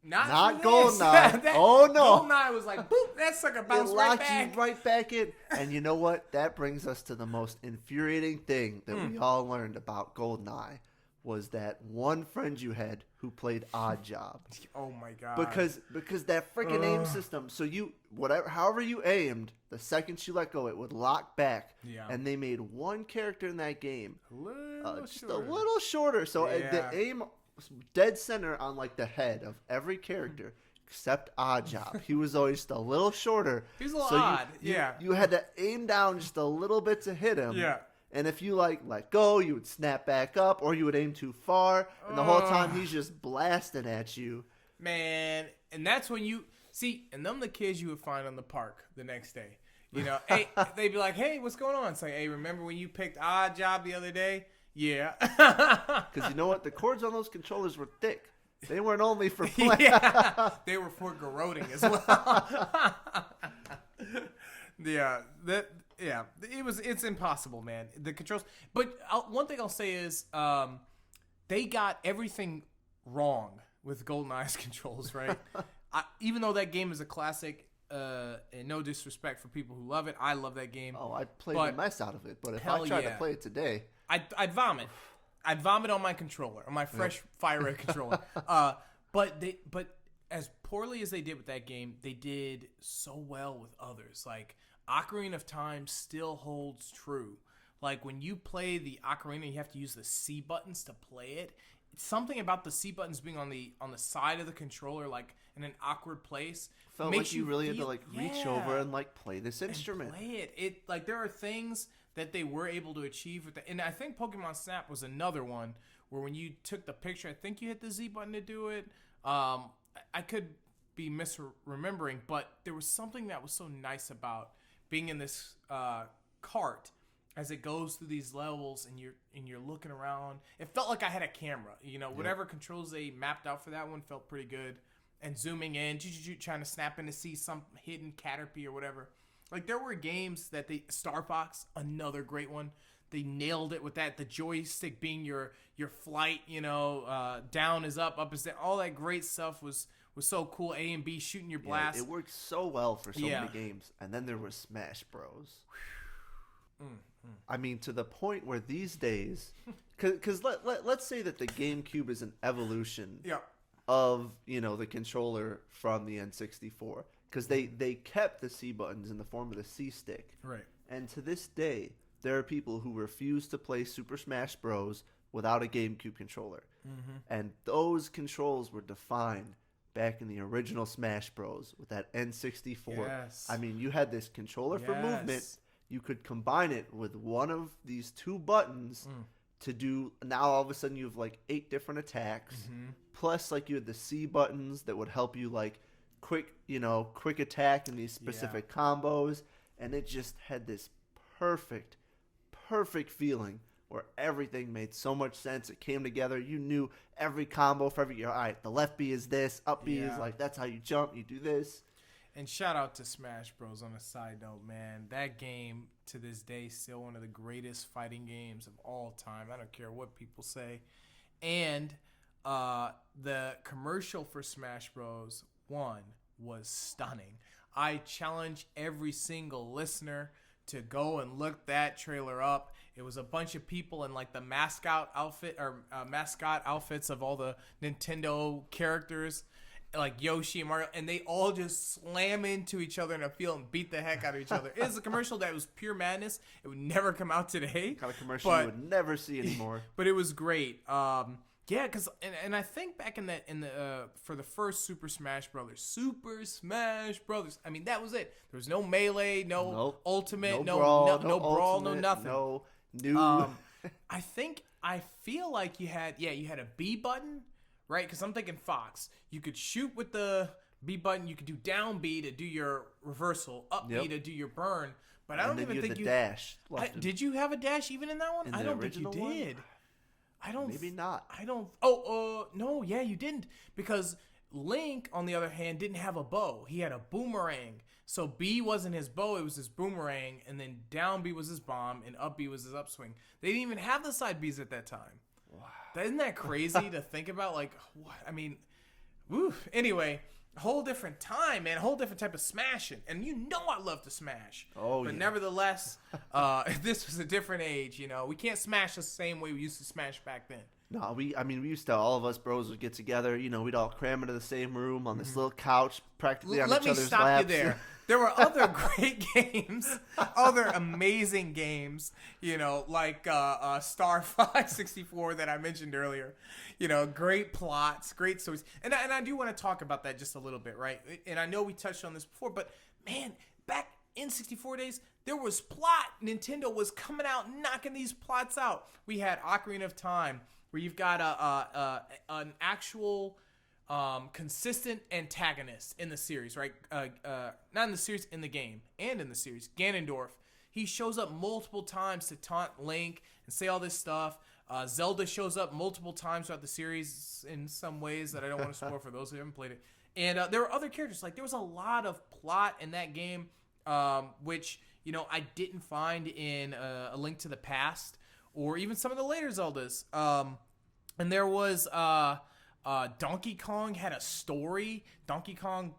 Not GoldenEye. Oh, no. GoldenEye was like, boop, that sucker bounced right back. It locked you right back in. And you know what? That brings us to the most infuriating thing that we all learned about GoldenEye. Was that one friend you had who played Odd Job? Oh my god! Because that freaking aim system. So however you aimed, the second you let go, it would lock back. Yeah. And they made one character in that game just a little shorter. So the aim was dead center on like the head of every character except Odd Job. He was always just a little shorter. He's a little odd. You had to aim down just a little bit to hit him. Yeah. And if you let go, you would snap back up, or you would aim too far, and the whole time he's just blasting at you. Man, and that's when you see, and them the kids you would find on the park the next day. Hey, they'd be like, "Hey, what's going on?" It's like, "Hey, remember when you picked Odd Job the other day?" Yeah. Because you know what, the cords on those controllers were thick. They weren't only for playing. They were for garroting as well. Yeah, it's impossible, man. The controls. But one thing I'll say is they got everything wrong with GoldenEye's controls, right? Even though that game is a classic, and no disrespect for people who love it, I love that game. Oh, I played the mess out of it, but if I tried to play it today... I'd vomit. I'd vomit on my controller, on my fresh Fire Red controller. But as poorly as they did with that game, they did so well with others. Like... Ocarina of Time still holds true. Like when you play the Ocarina, you have to use the C buttons to play it. It's something about the C buttons being on the side of the controller, like in an awkward place. Felt like you really had to reach over and play this instrument. Play it. It there are things that they were able to achieve with and I think Pokemon Snap was another one where when you took the picture, I think you hit the Z button to do it. I could be misremembering, but there was something that was so nice about being in this cart as it goes through these levels and you're looking around. It felt like I had a camera. Whatever controls they mapped out for that one felt pretty good. And zooming in, trying to snap in to see some hidden Caterpie or whatever. Like there were games that Star Fox, another great one. They nailed it with that. The joystick being your flight, down is up is down. All that great stuff was so cool. A and B shooting your blast. It worked so well for so many games. And then there was Smash Bros. I mean, to the point where these days, because let's say that the GameCube is an evolution of the controller from the N64, because they kept the C buttons in the form of the C stick. Right. And to this day, there are people who refuse to play Super Smash Bros. Without a GameCube controller. Mm-hmm. And those controls were defined back in the original Smash Bros. With that N64. Yes. I mean, you had this controller for movement. You could combine it with one of these two buttons to do. Now all of a sudden you have 8 different attacks. Mm-hmm. Plus, you had the C buttons that would help you quick attack in these specific combos. And it just had this perfect feeling where everything made so much sense. It came together. You knew every combo for all right, the left B is this, up B is that's how you jump, you do this. And shout out to Smash Bros. On a side note, man. That game, to this day, still one of the greatest fighting games of all time. I don't care what people say. And the commercial for Smash Bros. 1 was stunning. I challenge every single listener to go and look that trailer up. It was a bunch of people in like the mascot outfits of all the Nintendo characters, like Yoshi and Mario, and they all just slam into each other in a field and beat the heck out of each other. It was a commercial that was pure madness. It would never come out today. Kind of commercial you would never see anymore. But it was great. Yeah, because and I think back in the for the first Super Smash Brothers, I mean that was it. There was no melee, no ultimate, no brawl, no nothing. No new. I feel like you had a B button, right? Because I'm thinking Fox. You could shoot with the B button. You could do down B to do your reversal, up B to do your burn. But I don't even think you dash. Did you have a dash even in that one? I don't think you did. I don't. Maybe not. I don't. No. Yeah, you didn't, because Link, on the other hand, didn't have a bow. He had a boomerang. So B wasn't his bow; it was his boomerang, and then down B was his bomb, and up B was his upswing. They didn't even have the side Bs at that time. Wow. Isn't that crazy to think about? Like, what? I mean, woo. Anyway. Whole different time, man. A whole different type of smashing, and you know I love to smash. But nevertheless, this was a different age. We can't smash the same way we used to smash back then. No, we used to, all of us bros would get together. We'd all cram into the same room on this little couch, practically on each other's laps. Let me stop you there. There were other great games, other amazing games, like Star Fox 64 that I mentioned earlier. Great plots, great stories. And I do want to talk about that just a little bit, right? And I know we touched on this before, but man, back in 64 days, there was plot. Nintendo was coming out knocking these plots out. We had Ocarina of Time, where you've got an actual consistent antagonist in the series, right? Not in the series, in the game, and in the series. Ganondorf. He shows up multiple times to taunt Link and say all this stuff. Zelda shows up multiple times throughout the series in some ways that I don't want to spoil for those who haven't played it. And there were other characters. Like, there was a lot of plot in that game, which, I didn't find in A Link to the Past or even some of the later Zeldas. And there was Donkey Kong had a story. Donkey Kong,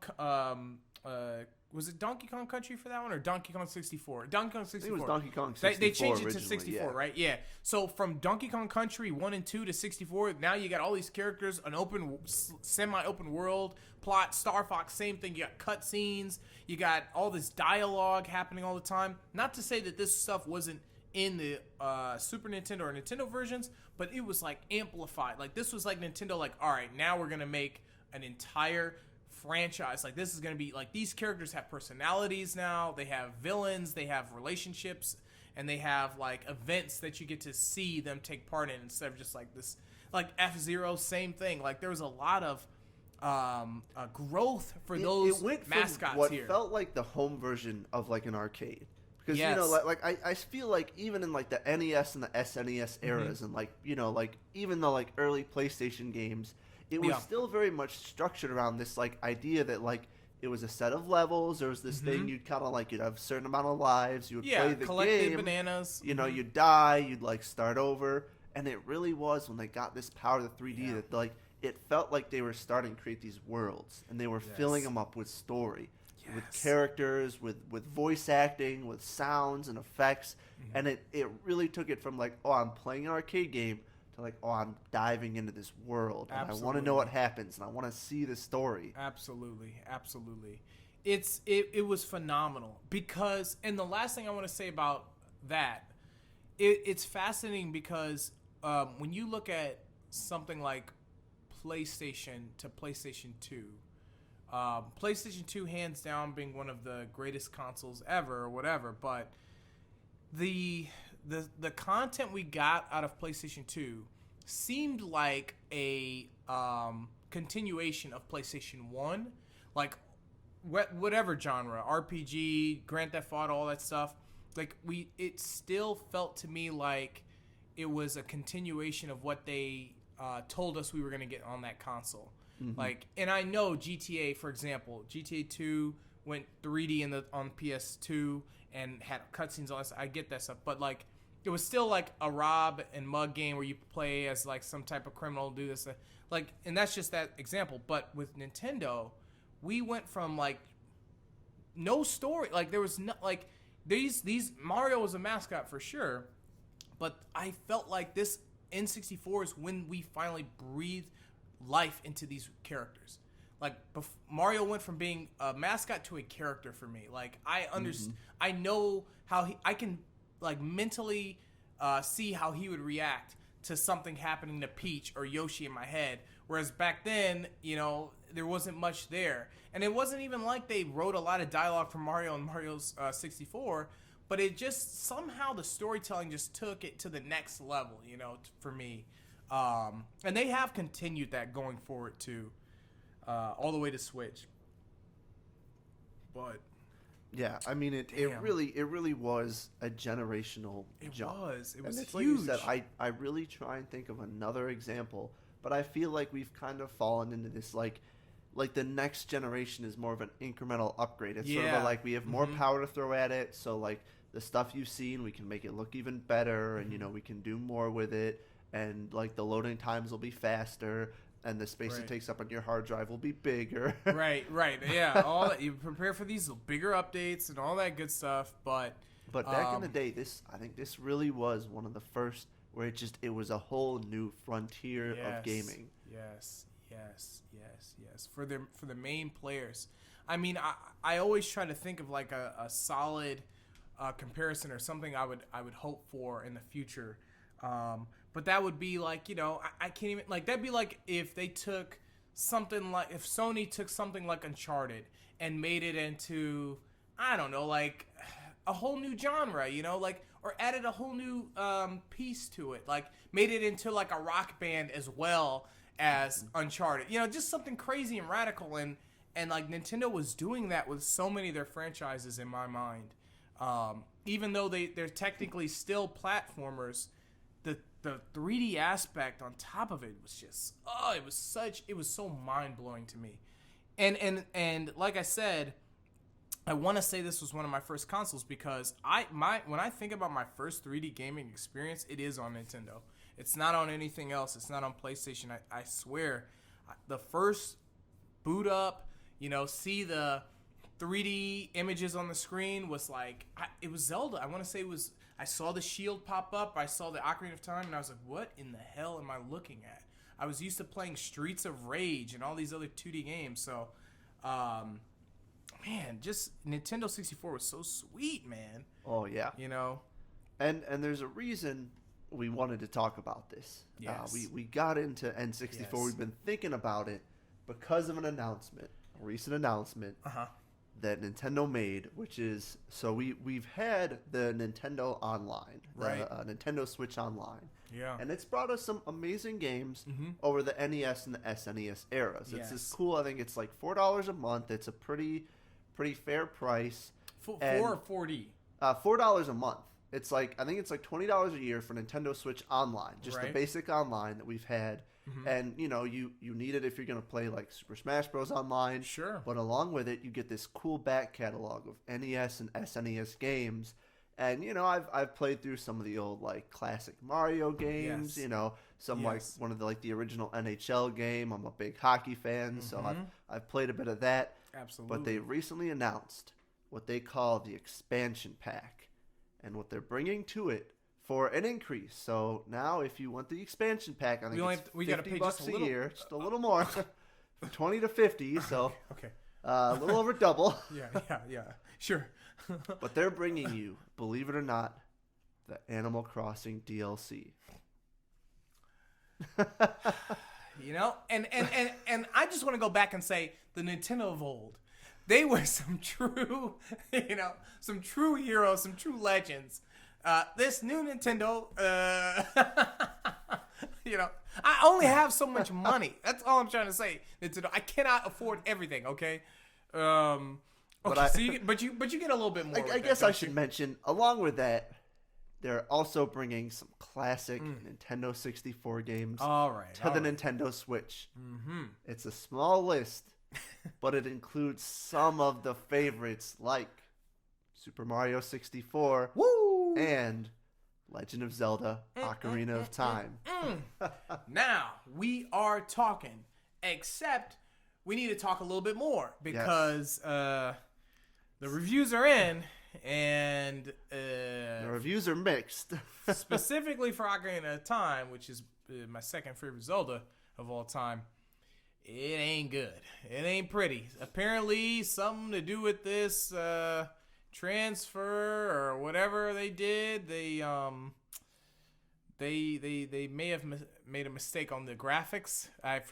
was it Donkey Kong Country for that one, or Donkey Kong 64? Donkey Kong 64. I think it was Donkey Kong 64. They changed it to 64, right? Yeah. So from Donkey Kong Country 1 and 2 to 64, now you got all these characters, an semi-open world plot. Star Fox, same thing. You got cutscenes. You got all this dialogue happening all the time. Not to say that this stuff wasn't in the Super Nintendo or Nintendo versions, but it was like amplified. Like, this was like Nintendo, like, all right, now we're gonna make an entire franchise. Like, this is gonna be like, these characters have personalities now. They have villains. They have relationships, and they have like events that you get to see them take part in, instead of just like this, like F-Zero, same thing. Like, there was a lot of growth for those mascots what here. Felt like the home version of like an arcade. Because, I feel like even in, like, the NES and the SNES eras, and, like, like, even the, like, early PlayStation games, it was still very much structured around this, like, idea that, like, it was a set of levels. There was this thing you'd kind of, like, you'd have a certain amount of lives. You would play the game. Bananas. You'd die. You'd, like, start over. And it really was, when they got this power of the 3D, that, like, it felt like they were starting to create these worlds. And they were filling them up with story. With characters, with voice acting, with sounds and effects. And it really took it from, like, oh, I'm playing an arcade game, to, like, oh, I'm diving into this world. And I want to know what happens, and I want to see the story. Absolutely. It was phenomenal, because, and the last thing I want to say about that, it's fascinating because when you look at something like PlayStation to PlayStation 2, PlayStation 2 hands down being one of the greatest consoles ever, or whatever, but the content we got out of PlayStation 2 seemed like a continuation of PlayStation 1, like whatever genre, RPG, Grand Theft Auto, all that stuff. Like, it still felt to me like it was a continuation of what they told us we were going to get on that console. Like, and I know GTA, for example, GTA 2 went 3D on PS2 and had cutscenes, all that stuff. I get that stuff, but like, it was still like a rob and mug game where you play as like some type of criminal, do this, like, and that's just that example. But with Nintendo, we went from like no story, like there was no, like, these Mario was a mascot for sure, but I felt like this N64 is when we finally breathed life into these characters. Like Mario went from being a mascot to a character for me. Like I understand, I know how I can like mentally see how he would react to something happening to Peach or Yoshi in my head. Whereas back then, you know, there wasn't much there. And it wasn't even like they wrote a lot of dialogue for Mario and Mario's 64, but it just somehow the storytelling just took it to the next level, you know, for me. And they have continued that going forward too, all the way to Switch. But yeah, I mean, it really was a generational jump. It was and it's it's huge. like you said, I really try and think of another example, but I feel like we've kind of fallen into this like the next generation is more of an incremental upgrade. It's sort of like we have more power to throw at it, so like the stuff you've seen, we can make it look even better, and you know, we can do more with it, and like the loading times will be faster, and the space it takes up on your hard drive will be bigger. right, yeah. All that, you prepare for these bigger updates and all that good stuff, but back in the day, I think this really was one of the first where it was a whole new frontier of gaming. Yes. For the main players. I mean, I always try to think of like a solid comparison or something I would hope for in the future. But that would be like, you know, I can't even, like, that'd be like if they took something like, if Sony took something like Uncharted and made it into, I don't know, like a whole new genre, you know, like, or added a whole new piece to it, like made it into like a rock band as well as Uncharted, you know, just something crazy and radical. And like Nintendo was doing that with so many of their franchises in my mind. Even though they're technically still platformers, the 3D aspect on top of it was just, it was so mind-blowing to me. And like I said, I want to say this was one of my first consoles because when I think about my first 3D gaming experience, it is on Nintendo. It's not on anything else. It's not on PlayStation. I swear, the first boot up, you know, see the 3D images on the screen was like, it was Zelda. I want to say I saw the shield pop up. I saw the Ocarina of Time, and I was like, what in the hell am I looking at? I was used to playing Streets of Rage and all these other 2D games. So, man, just Nintendo 64 was so sweet, man. Oh, yeah. You know? And there's a reason we wanted to talk about this. Yes. We got into N64. Yes. We've been thinking about it because of an announcement, a recent announcement. That Nintendo made, which is, so we've had the Nintendo Online, the Nintendo Switch Online. Yeah. And it's brought us some amazing games over the NES and the SNES eras. It's this cool, I think it's like $4 a month. It's a pretty fair price. $4 or $40? $4 a month. It's like, I think it's like $20 a year for Nintendo Switch Online, just the basic online that we've had. And, you know, you need it if you're going to play, like, Super Smash Bros. Online. Sure. But along with it, you get this cool back catalog of NES and SNES games. And, you know, I've played through some of the old, like, classic Mario games, you know, some, like, one of the, like, the original NHL game. I'm a big hockey fan, so I've played a bit of that. Absolutely. But they recently announced what they call the expansion pack. And what they're bringing to it for an increase. So now, if you want the expansion pack, I think we got to pay just a year, just a little more, from 20 to 50. So a little over double. Yeah, sure. But they're bringing you, believe it or not, the Animal Crossing DLC. You know, and I just want to go back and say the Nintendo of old. They were some true, you know, some true heroes, some true legends. This new Nintendo, you know, I only have so much money. That's all I'm trying to say. Nintendo, I cannot afford everything. Okay. But you get a little bit more. I guess I should mention, along with that, they're also bringing some classic Nintendo 64 games to the Nintendo Switch. It's a small list, but it includes some of the favorites like Super Mario 64. Woo! And Legend of Zelda, Ocarina of Time. Now, we are talking, except we need to talk a little bit more because the reviews are in and The reviews are mixed. specifically for Ocarina of Time, which is my second favorite Zelda of all time, it ain't good. It ain't pretty. Apparently, something to do with this transfer or whatever they did. They may have made a mistake on the graphics. I've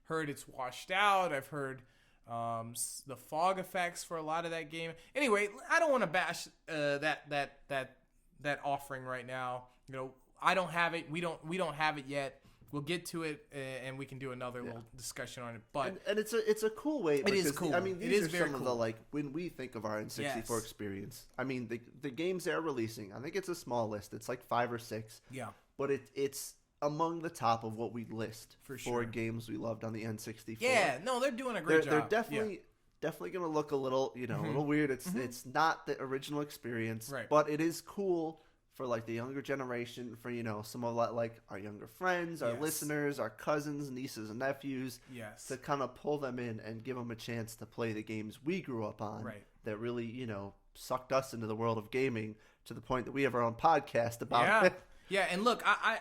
heard it's washed out. I've heard the fog effects for a lot of that game. Anyway, I don't want to bash that offering right now. You know, I don't have it. We don't have it yet. We'll get to it, and we can do another little discussion on it. But and it's a cool way. It is cool. I mean, these it is are very some cool. of the when we think of our N64 experience. I mean, the games they're releasing. I think it's a small list. It's like 5 or 6. Yeah. But it's among the top of what we list for games we loved on the N64. Yeah. No, they're doing a great job. They're definitely going to look a little a little weird. It's not the original experience, right. But it is cool for like the younger generation, for some of like our younger friends, our listeners, our cousins, nieces, and nephews, to kind of pull them in and give them a chance to play the games we grew up on, right. That really sucked us into the world of gaming to the point that we have our own podcast about it. Yeah, and look, I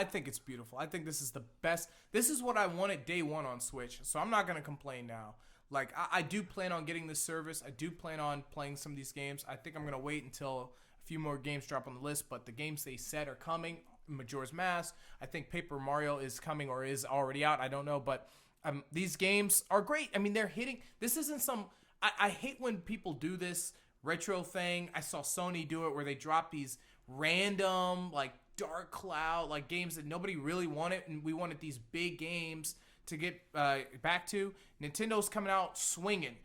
think it's beautiful. I think this is the best. This is what I wanted day one on Switch, so I'm not gonna complain now. Like I do plan on getting this service. I do plan on playing some of these games. I think I'm gonna wait until a few more games drop on the list, but the games they said are coming. Majora's Mask. I think Paper Mario is coming or is already out. I don't know, but these games are great. I mean, they're hitting. This isn't some. I hate when people do this retro thing. I saw Sony do it where they drop these random like Dark Cloud like games that nobody really wanted, and we wanted these big games to get back to. Nintendo's coming out swinging.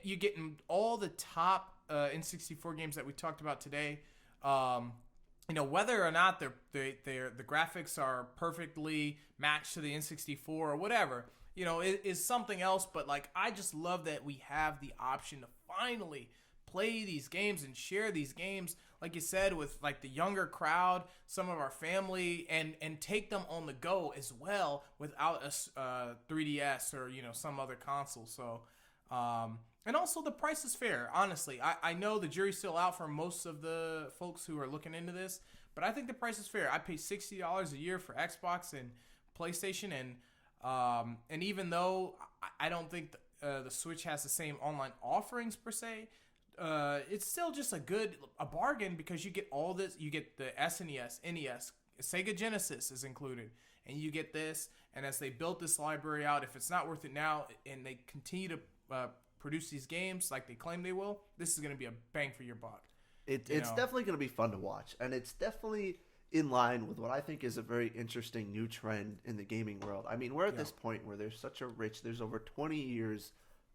You're getting all the top N64 games that we talked about today. Whether or not the graphics are perfectly matched to the N64 or whatever, it is something else. But like, I just love that we have the option to finally play these games and share these games, like you said, with like the younger crowd, some of our family, and take them on the go as well without a 3DS or some other console. So and also the price is fair. Honestly, I know the jury's still out for most of the folks who are looking into this, but I think the price is fair. I pay $60 a year for Xbox and PlayStation, and even though I don't think the Switch has the same online offerings per se, it's still just a bargain, because you get all this. You get the SNES, NES, Sega Genesis is included, and you get this. And as they built this library out, if it's not worth it now, and they continue to produce these games like they claim they will, this is going to be a bang for your buck. It's definitely going to be fun to watch, and it's definitely in line with what I think is a very interesting new trend in the gaming world. I mean, we're at this point where there's over 20 years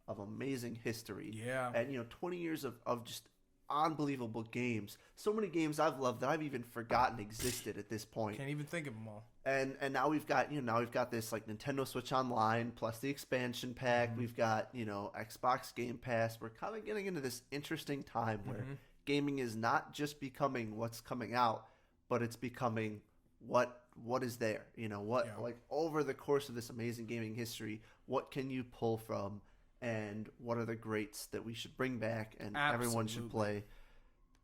of amazing history. Yeah. And 20 years of just unbelievable games. So many games I've loved that I've even forgotten existed at this point. Can't even think of them all. And now we've got this like Nintendo Switch Online plus the expansion pack. Mm-hmm. We've got Xbox Game Pass. We're kind of getting into this interesting time where gaming is not just becoming what's coming out, but it's becoming what is there. Like over the course of this amazing gaming history, what can you pull from? And what are the greats that we should bring back and everyone should play?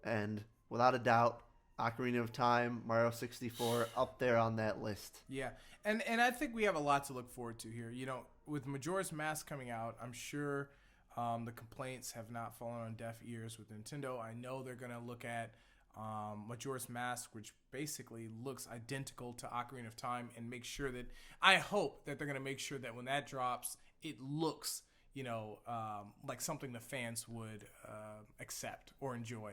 And without a doubt, Ocarina of Time, Mario 64, up there on that list. Yeah, and I think we have a lot to look forward to here. With Majora's Mask coming out, I'm sure the complaints have not fallen on deaf ears with Nintendo. I know they're going to look at Majora's Mask, which basically looks identical to Ocarina of Time, and make sure that, I hope that they're going to make sure that when that drops, it looks like something the fans would accept or enjoy.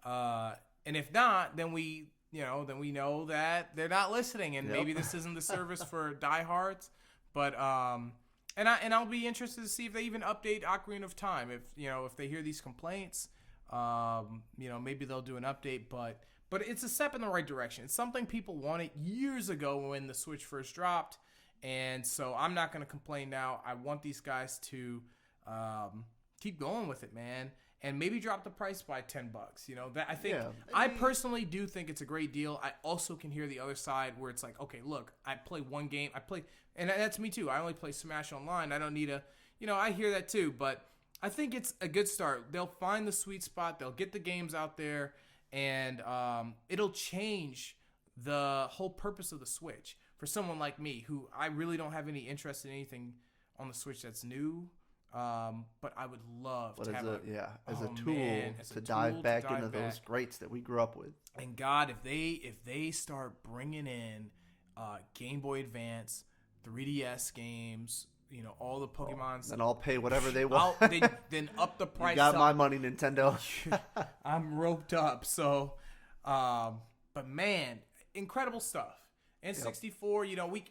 And if not, then we know that they're not listening, and maybe this isn't the service for diehards. But and I'll be interested to see if they even update Ocarina of Time. If they hear these complaints, maybe they'll do an update. But it's a step in the right direction. It's something people wanted years ago when the Switch first dropped. And so I'm not going to complain now. I want these guys to keep going with it, man, and maybe drop the price by $10. I personally do think it's a great deal. I also can hear the other side where it's like, okay, look, I play one game. And that's me too. I only play Smash Online. I don't need I hear that too. But I think it's a good start. They'll find the sweet spot. They'll get the games out there, and it'll change the whole purpose of the Switch. For someone like me, who I really don't have any interest in anything on the Switch that's new, but I would love to have as a tool to dive back into those greats that we grew up with. And God, if they start bringing in Game Boy Advance, 3DS games, you know, all the Pokemons, and I'll pay whatever they want. Then up the price. You got my money, Nintendo. I'm roped up. So, but man, incredible stuff. N64, you know, we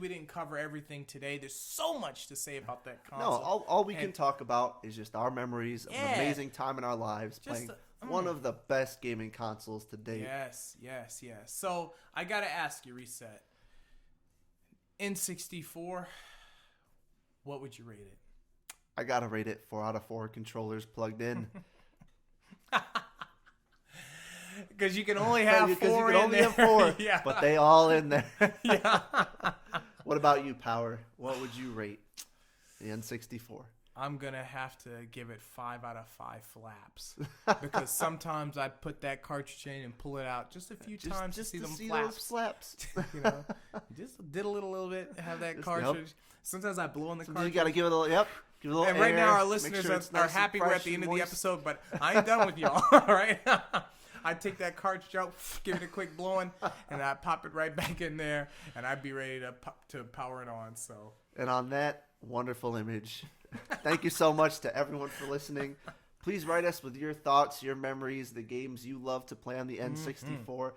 didn't cover everything today. There's so much to say about that console. No, all we can talk about is just our memories of an amazing time in our lives playing one of the best gaming consoles to date. Yes. So I gotta ask you, Reset. N64, what would you rate it? I gotta rate it 4 out of 4 controllers plugged in. Because you can only have 4 you can in only there. have 4, Yeah. but they all in there. Yeah. What about you, Power? What would you rate the N64? I'm going to have to give it 5 out of 5 flaps. Because sometimes I put that cartridge in and pull it out just a few times to see them those flaps. You know, just diddle it a little bit, have that cartridge. Sometimes I blow on the cartridge. You got to give it a little, give it a little And right air, now our listeners are happy we're at the end of the episode, but I ain't done with y'all, all right? I take that cartridge out, give it a quick blowing, and I pop it right back in there, and I'd be ready to power it on. So. And on that wonderful image, thank you so much to everyone for listening. Please write us with your thoughts, your memories, the games you love to play on the N64.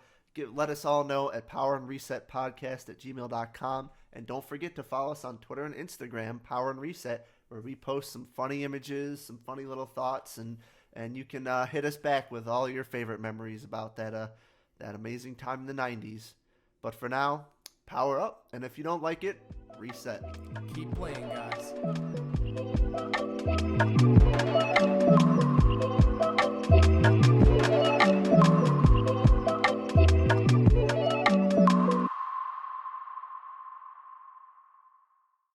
Let us all know at powerandresetpodcast@gmail.com. And don't forget to follow us on Twitter and Instagram, Power and Reset, where we post some funny images, some funny little thoughts, and you can hit us back with all your favorite memories about that amazing time in the 90s. But for now, power up, and if you don't like it, reset. Keep playing, guys.